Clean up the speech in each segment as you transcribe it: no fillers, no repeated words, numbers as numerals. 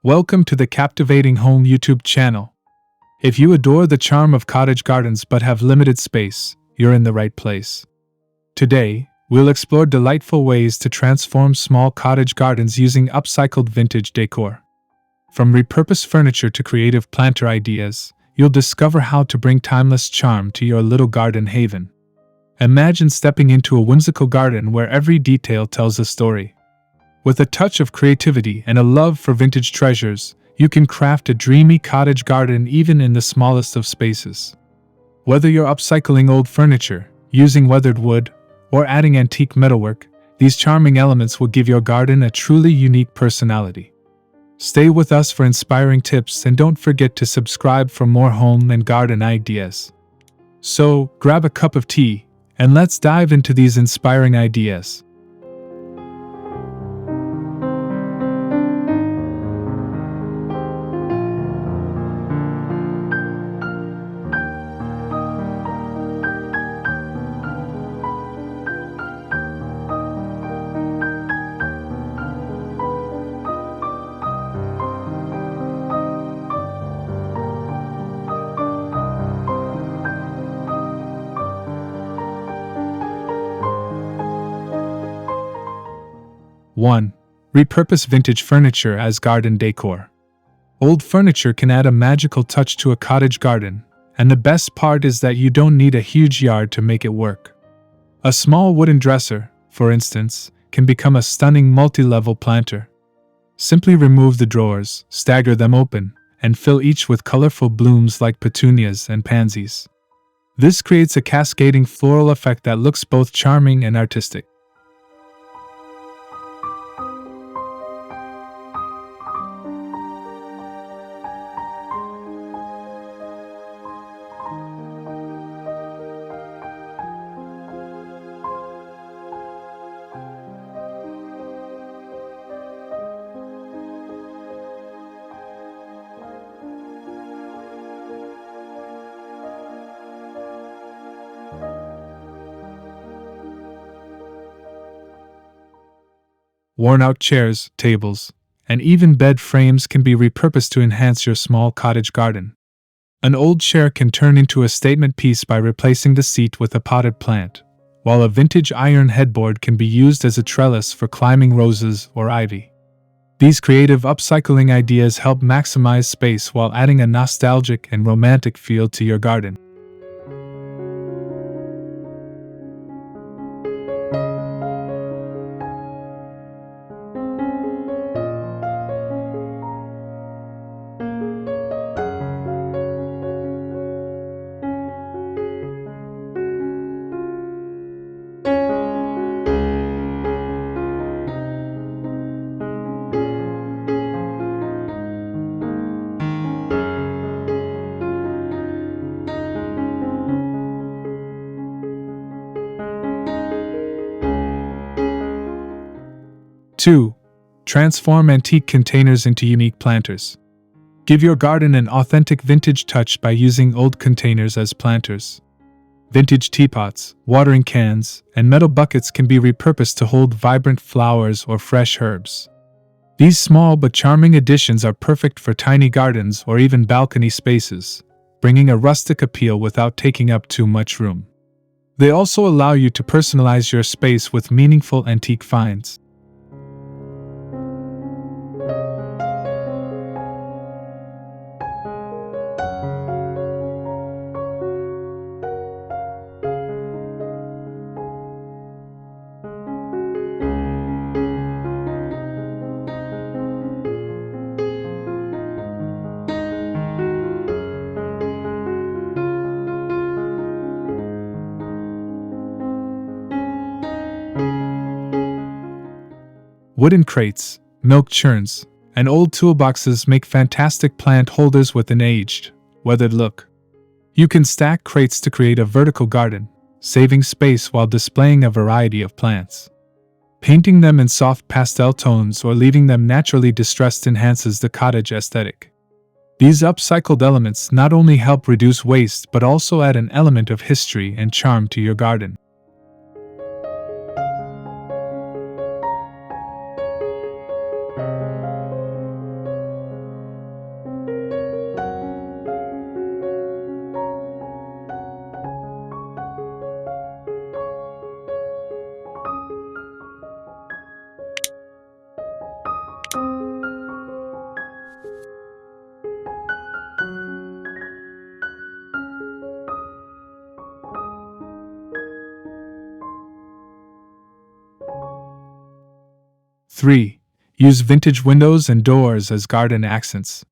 Welcome to the Captivating Home YouTube channel. If you adore the charm of cottage gardens but have limited space, you're in the right place. Today, we'll explore delightful ways to transform small cottage gardens using upcycled vintage decor. From repurposed furniture to creative planter ideas, you'll discover how to bring timeless charm to your little garden haven. Imagine stepping into a whimsical garden where every detail tells a story. With a touch of creativity and a love for vintage treasures, you can craft a dreamy cottage garden even in the smallest of spaces. Whether you're upcycling old furniture, using weathered wood, or adding antique metalwork, these charming elements will give your garden a truly unique personality. Stay with us for inspiring tips and don't forget to subscribe for more home and garden ideas. So, grab a cup of tea and let's dive into these inspiring ideas. One, repurpose vintage furniture as garden decor. Old furniture can add a magical touch to a cottage garden, and the best part is that you don't need a huge yard to make it work. A small wooden dresser, for instance, can become a stunning multi-level planter. Simply remove the drawers, stagger them open, and fill each with colorful blooms like petunias and pansies. This creates a cascading floral effect that looks both charming and artistic. 'Worn-out chairs, tables, and even bed frames can be repurposed to enhance your small cottage garden. An old chair can turn into a statement piece by replacing the seat with a potted plant, while a vintage iron headboard can be used as a trellis for climbing roses or ivy. These creative upcycling ideas help maximize space while adding a nostalgic and romantic feel to your garden. Two, transform antique containers into unique planters. Give your garden an authentic vintage touch by using old containers as planters. Vintage teapots, watering cans, and metal buckets can be repurposed to hold vibrant flowers or fresh herbs. These small but charming additions are perfect for tiny gardens or even balcony spaces, bringing a rustic appeal without taking up too much room. They also allow you to personalize your space with meaningful antique finds. 'Wooden crates, milk churns, and old toolboxes make fantastic plant holders with an aged, weathered look. You can stack crates to create a vertical garden, saving space while displaying a variety of plants. Painting them in soft pastel tones or leaving them naturally distressed enhances the cottage aesthetic. These upcycled elements not only help reduce waste but also add an element of history and charm to your garden. 3. Use vintage windows and doors as garden accents.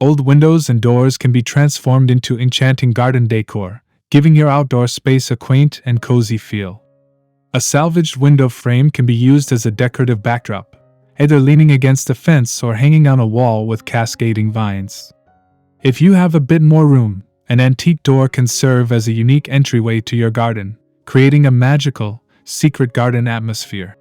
Old windows and doors can be transformed into enchanting garden decor, giving your outdoor space a quaint and cozy feel. A salvaged window frame can be used as a decorative backdrop, either leaning against a fence or hanging on a wall with cascading vines. If you have a bit more room, an antique door can serve as a unique entryway to your garden, creating a magical, secret garden atmosphere.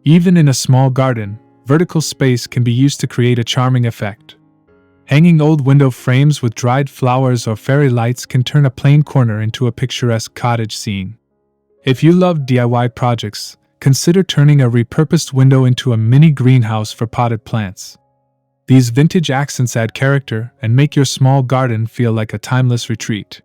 Even in a small garden, vertical space can be used to create a charming effect. Hanging old window frames with dried flowers or fairy lights can turn a plain corner into a picturesque cottage scene. If you love DIY projects, consider turning a repurposed window into a mini greenhouse for potted plants. These vintage accents add character and make your small garden feel like a timeless retreat.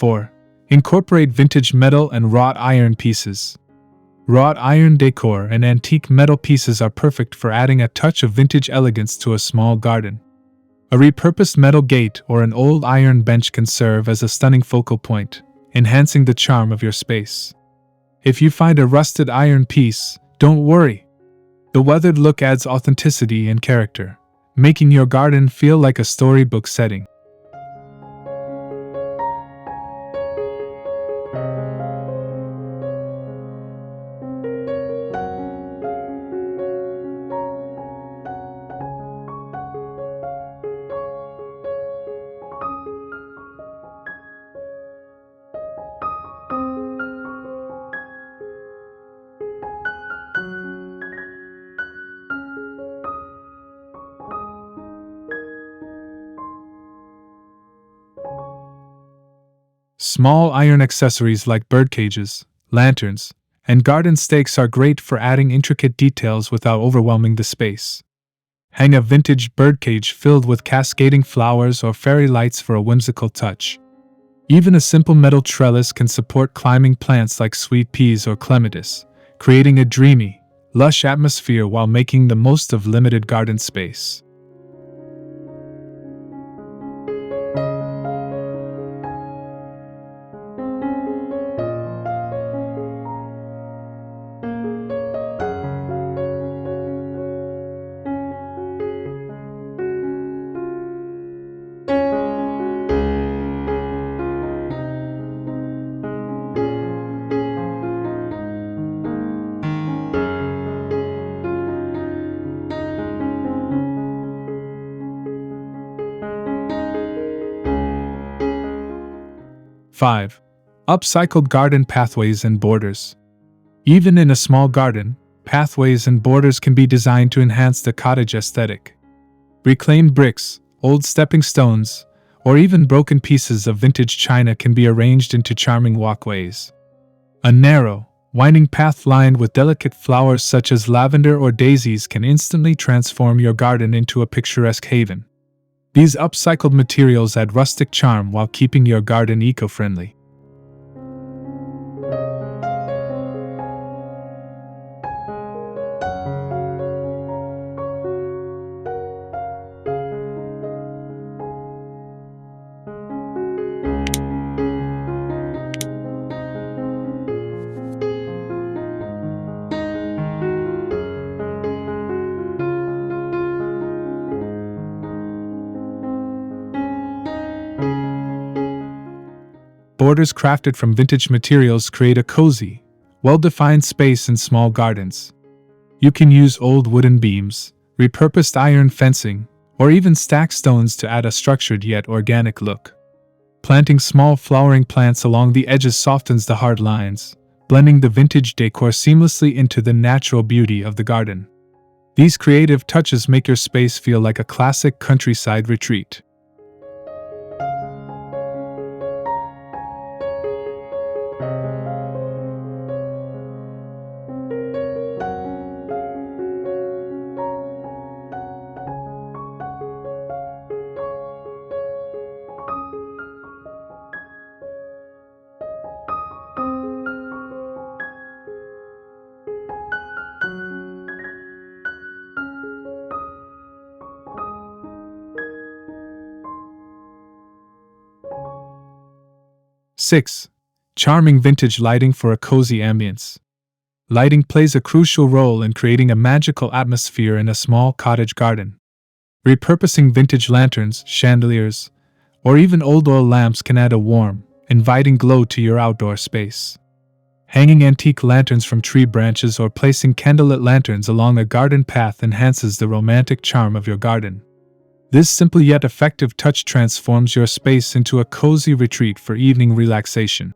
Four. Incorporate vintage metal and wrought iron pieces. Wrought iron decor and antique metal pieces are perfect for adding a touch of vintage elegance to a small garden. A repurposed metal gate or an old iron bench can serve as a stunning focal point, enhancing the charm of your space. If you find a rusted iron piece, don't worry. The weathered look adds authenticity and character, making your garden feel like a storybook setting. Small iron accessories like birdcages, lanterns, and garden stakes are great for adding intricate details without overwhelming the space. Hang a vintage birdcage filled with cascading flowers or fairy lights for a whimsical touch. Even a simple metal trellis can support climbing plants like sweet peas or clematis, creating a dreamy, lush atmosphere while making the most of limited garden space. Five. Upcycled garden pathways and borders. Even in a small garden, pathways and borders can be designed to enhance the cottage aesthetic. Reclaimed bricks, old stepping stones, or even broken pieces of vintage china can be arranged into charming walkways. A narrow, winding path lined with delicate flowers such as lavender or daisies can instantly transform your garden into a picturesque haven. These upcycled materials add rustic charm while keeping your garden eco-friendly. borders crafted from vintage materials create a cozy, well-defined space in small gardens. You can use old wooden beams, repurposed iron fencing, or even stack stones to add a structured yet organic look. Planting small flowering plants along the edges softens the hard lines, blending the vintage decor seamlessly into the natural beauty of the garden. These creative touches make your space feel like a classic countryside retreat. Six. Charming vintage lighting for a cozy ambience. Lighting plays a crucial role in creating a magical atmosphere in a small cottage garden. Repurposing vintage lanterns, chandeliers, or even old oil lamps can add a warm, inviting glow to your outdoor space. Hanging antique lanterns from tree branches or placing candlelit lanterns along a garden path enhances the romantic charm of your garden. This simple yet effective touch transforms your space into a cozy retreat for evening relaxation.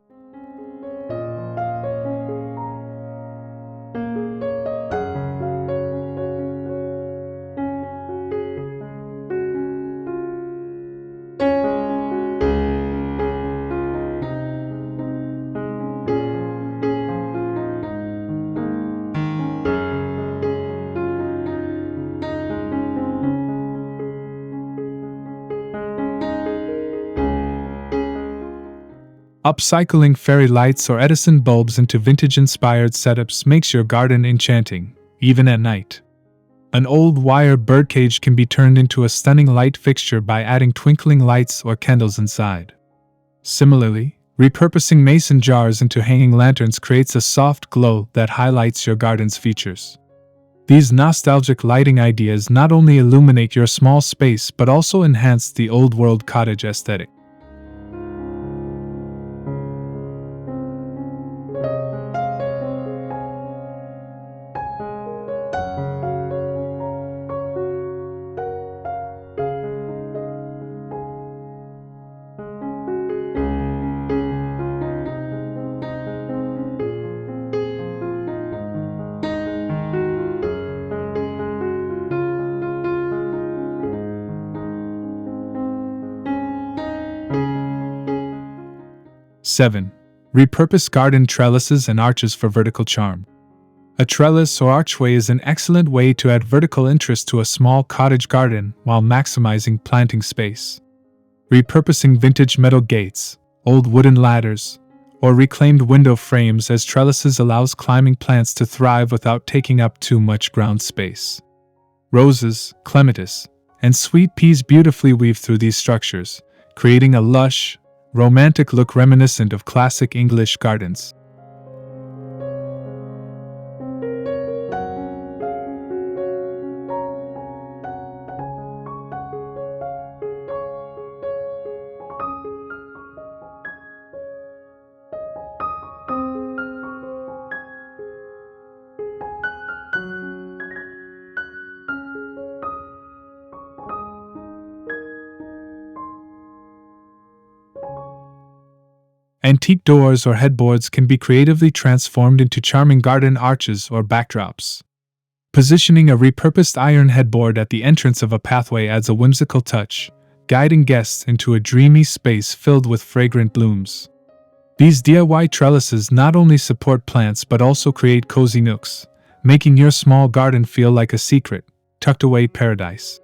Upcycling fairy lights or Edison bulbs into vintage-inspired setups makes your garden enchanting, even at night. An old wire birdcage can be turned into a stunning light fixture by adding twinkling lights or candles inside. Similarly, repurposing mason jars into hanging lanterns creates a soft glow that highlights your garden's features. These nostalgic lighting ideas not only illuminate your small space but also enhance the old-world cottage aesthetic. 7. Repurpose garden trellises and arches for vertical charm. A trellis or archway is an excellent way to add vertical interest to a small cottage garden while maximizing planting space. Repurposing vintage metal gates, old wooden ladders, or reclaimed window frames as trellises allows climbing plants to thrive without taking up too much ground space. Roses, clematis, and sweet peas beautifully weave through these structures, creating a lush, romantic look reminiscent of classic English gardens. Antique doors or headboards can be creatively transformed into charming garden arches or backdrops. Positioning a repurposed iron headboard at the entrance of a pathway adds a whimsical touch, guiding guests into a dreamy space filled with fragrant blooms. These DIY trellises not only support plants but also create cozy nooks, making your small garden feel like a secret, tucked away paradise.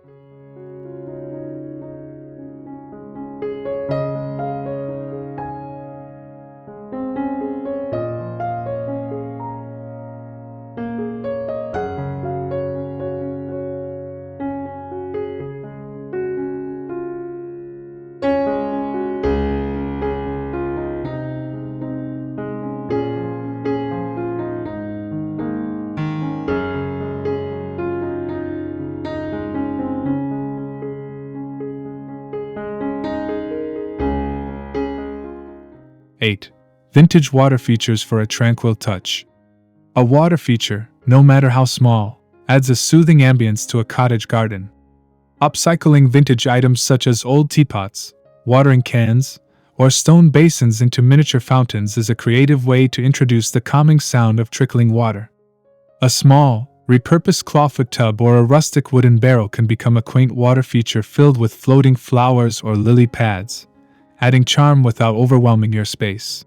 8. Vintage water features for a tranquil touch. A water feature, no matter how small, adds a soothing ambience to a cottage garden. Upcycling vintage items such as old teapots, watering cans, or stone basins into miniature fountains is a creative way to introduce the calming sound of trickling water. A small, repurposed clawfoot tub or a rustic wooden barrel can become a quaint water feature filled with floating flowers or lily pads, adding charm without overwhelming your space.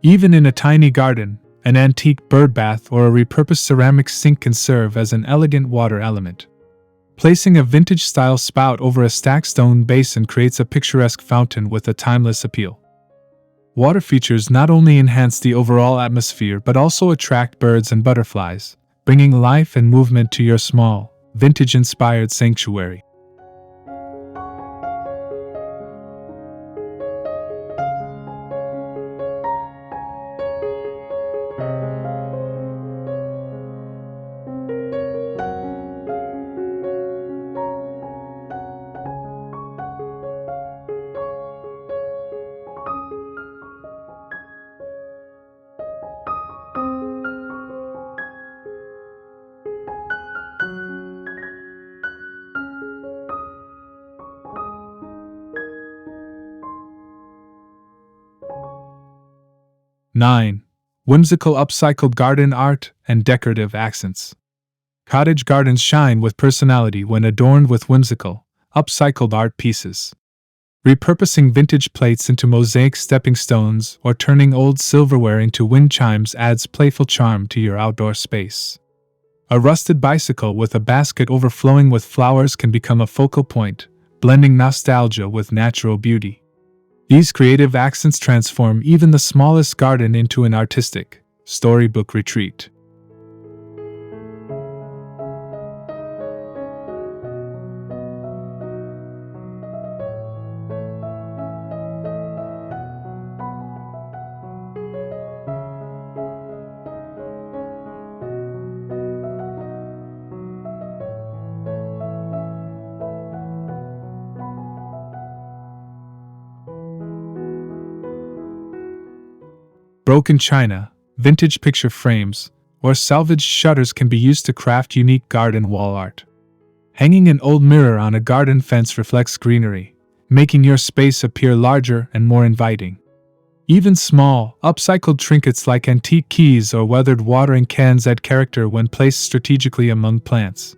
Even in a tiny garden, an antique bird bath or a repurposed ceramic sink can serve as an elegant water element. Placing a vintage-style spout over a stacked stone basin creates a picturesque fountain with a timeless appeal. Water features not only enhance the overall atmosphere but also attract birds and butterflies, bringing life and movement to your small, vintage-inspired sanctuary. Nine. Whimsical upcycled garden art and decorative accents. Cottage gardens shine with personality when adorned with whimsical, upcycled art pieces. Repurposing vintage plates into mosaic stepping stones or turning old silverware into wind chimes adds playful charm to your outdoor space. A rusted bicycle with a basket overflowing with flowers can become a focal point, blending nostalgia with natural beauty. These creative accents transform even the smallest garden into an artistic, storybook retreat. Broken china, vintage picture frames, or salvaged shutters can be used to craft unique garden wall art. Hanging an old mirror on a garden fence reflects greenery, making your space appear larger and more inviting. Even small, upcycled trinkets like antique keys or weathered watering cans add character when placed strategically among plants.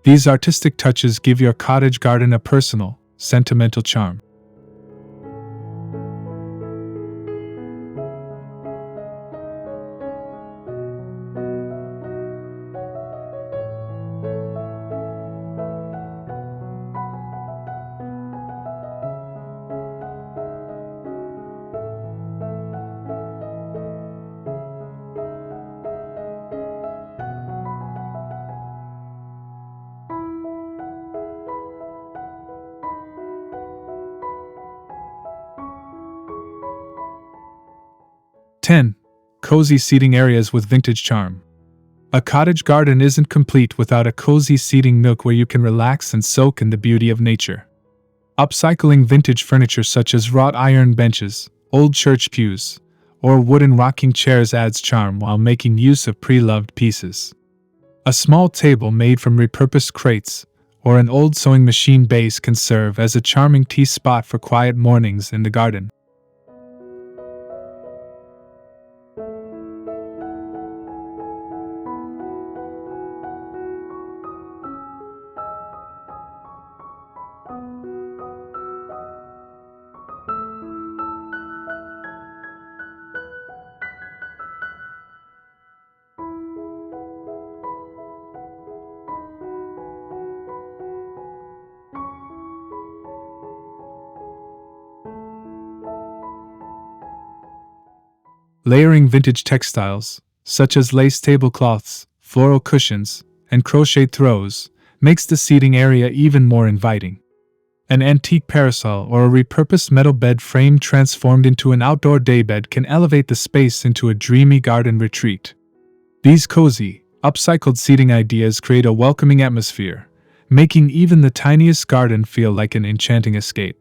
These artistic touches give your cottage garden a personal, sentimental charm. Ten. Cozy seating areas with vintage charm. A cottage garden isn't complete without a cozy seating nook where you can relax and soak in the beauty of nature. Upcycling vintage furniture such as wrought iron benches, old church pews, or wooden rocking chairs adds charm while making use of pre-loved pieces. A small table made from repurposed crates or an old sewing machine base can serve as a charming tea spot for quiet mornings in the garden. Layering vintage textiles, such as lace tablecloths, floral cushions, and crochet throws, makes the seating area even more inviting. An antique parasol or a repurposed metal bed frame transformed into an outdoor daybed can elevate the space into a dreamy garden retreat. These cozy, upcycled seating ideas create a welcoming atmosphere, making even the tiniest garden feel like an enchanting escape.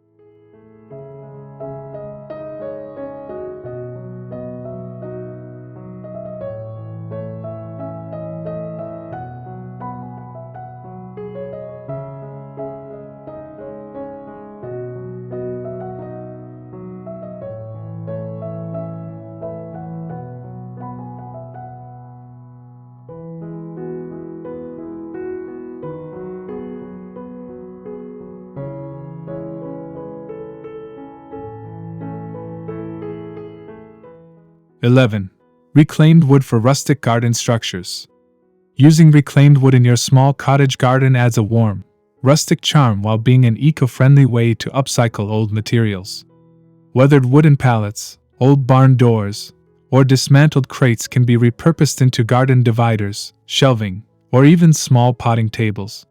(11) Reclaimed wood for rustic garden structures. Using reclaimed wood in your small cottage garden adds a warm, rustic charm while being an eco-friendly way to upcycle old materials. Weathered wooden pallets, old barn doors, or dismantled crates can be repurposed into garden dividers, shelving, or even small potting tables.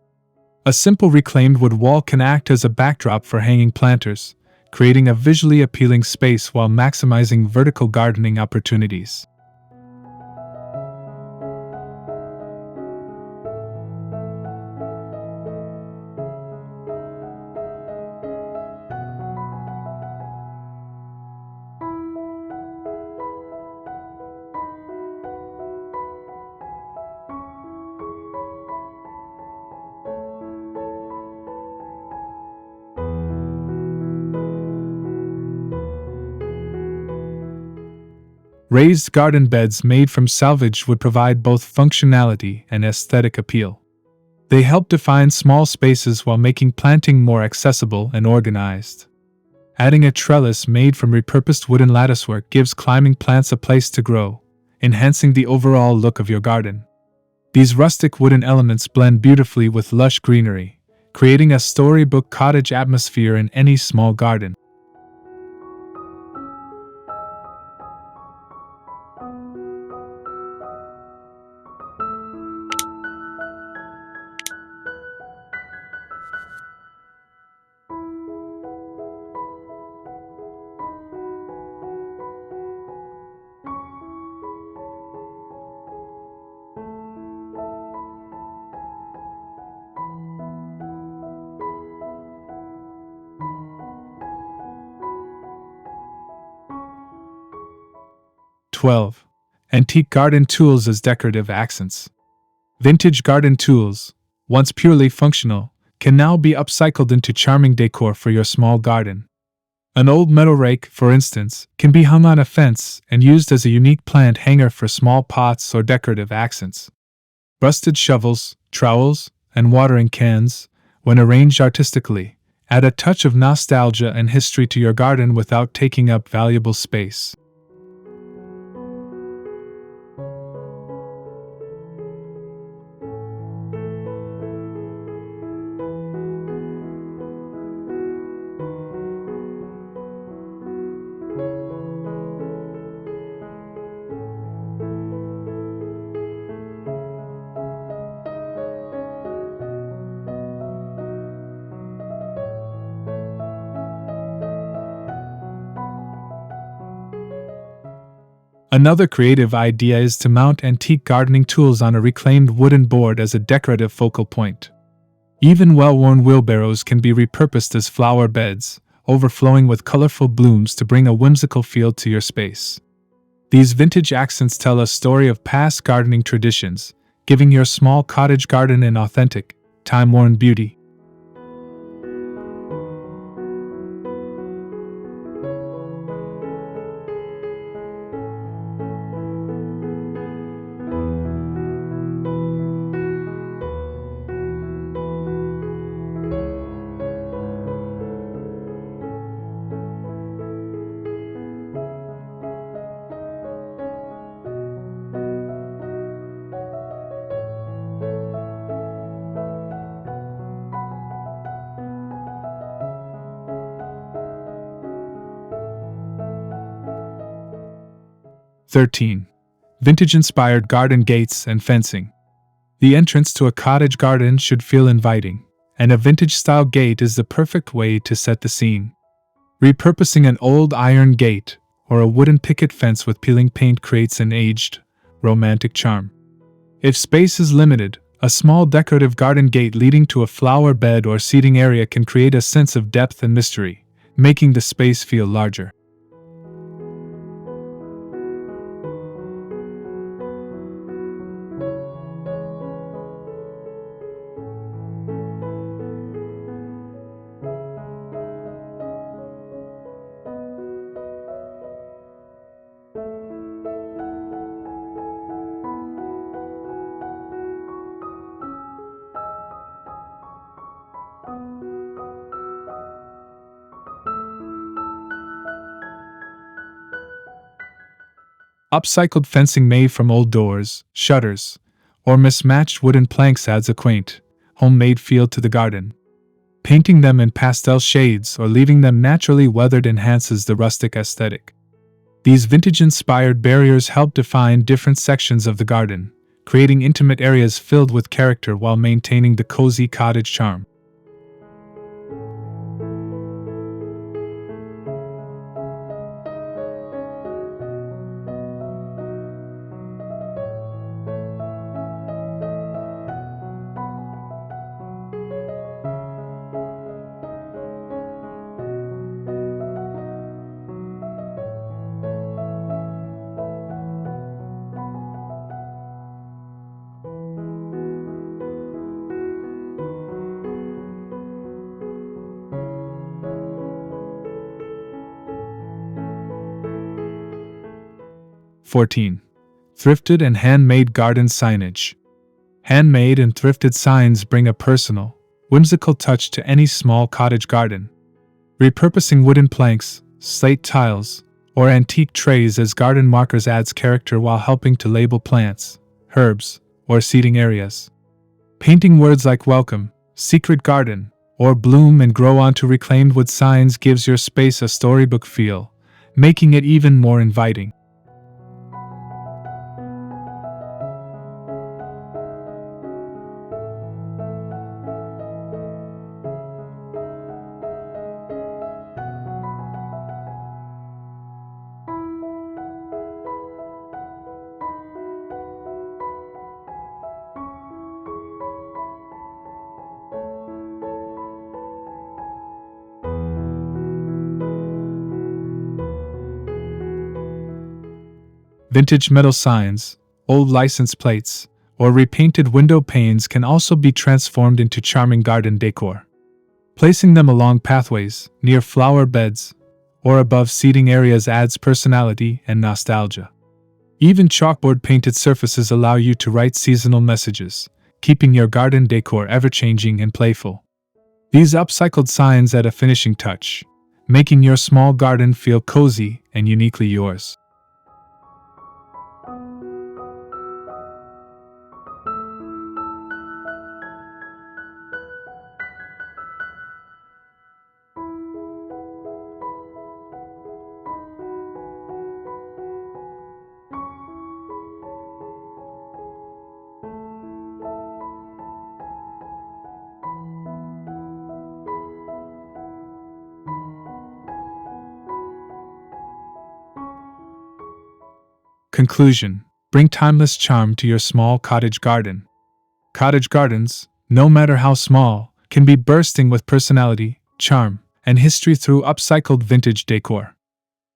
A simple reclaimed wood wall can act as a backdrop for hanging planters, creating a visually appealing space while maximizing vertical gardening opportunities. Raised garden beds made from salvaged wood provide both functionality and aesthetic appeal. They help define small spaces while making planting more accessible and organized. Adding a trellis made from repurposed wooden latticework gives climbing plants a place to grow, enhancing the overall look of your garden. These rustic wooden elements blend beautifully with lush greenery, creating a storybook cottage atmosphere in any small garden. (12) Antique garden tools as decorative accents. Vintage garden tools, once purely functional, can now be upcycled into charming decor for your small garden. An old metal rake, for instance, can be hung on a fence and used as a unique plant hanger for small pots or decorative accents. Rusted shovels, trowels, and watering cans, when arranged artistically, add a touch of nostalgia and history to your garden without taking up valuable space. Another creative idea is to mount antique gardening tools on a reclaimed wooden board as a decorative focal point. Even well-worn wheelbarrows can be repurposed as flower beds, overflowing with colorful blooms to bring a whimsical feel to your space. These vintage accents tell a story of past gardening traditions, giving your small cottage garden an authentic, time-worn beauty. 13. Vintage-inspired garden gates and fencing. The entrance to a cottage garden should feel inviting, and a vintage-style gate is the perfect way to set the scene. Repurposing an old iron gate or a wooden picket fence with peeling paint creates an aged, romantic charm. If space is limited, a small decorative garden gate leading to a flower bed or seating area can create a sense of depth and mystery, making the space feel larger. Upcycled fencing made from old doors, shutters, or mismatched wooden planks adds a quaint, homemade feel to the garden. Painting them in pastel shades or leaving them naturally weathered enhances the rustic aesthetic. These vintage-inspired barriers help define different sections of the garden, creating intimate areas filled with character while maintaining the cozy cottage charm. (14) Thrifted and handmade garden signage. Handmade and thrifted signs bring a personal, whimsical touch to any small cottage garden. Repurposing wooden planks, slate tiles, or antique trays as garden markers adds character while helping to label plants, herbs, or seating areas. Painting words like welcome, secret garden, or bloom and grow onto reclaimed wood signs gives your space a storybook feel, making it even more inviting. Vintage metal signs, old license plates, or repainted window panes can also be transformed into charming garden decor. Placing them along pathways, near flower beds, or above seating areas adds personality and nostalgia. Even chalkboard painted surfaces allow you to write seasonal messages, keeping your garden decor ever-changing and playful. These upcycled signs add a finishing touch, making your small garden feel cozy and uniquely yours. Conclusion: bring timeless charm to your small cottage garden. Cottage gardens, no matter how small, can be bursting with personality, charm, and history through upcycled vintage decor.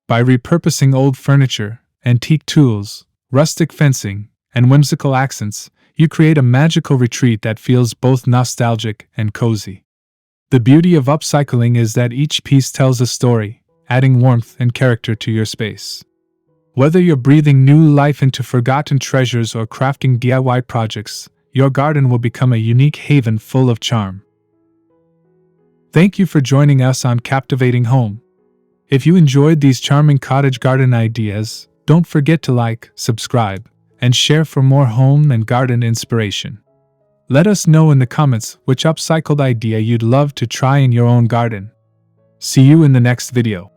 By repurposing old furniture, antique tools, rustic fencing, and whimsical accents, you create a magical retreat that feels both nostalgic and cozy. The beauty of upcycling is that each piece tells a story, adding warmth and character to your space. Whether you're breathing new life into forgotten treasures or crafting DIY projects, your garden will become a unique haven full of charm. Thank you for joining us on Captivating Home. If you enjoyed these charming cottage garden ideas, don't forget to like, subscribe, and share for more home and garden inspiration. Let us know in the comments which upcycled idea you'd love to try in your own garden. See you in the next video.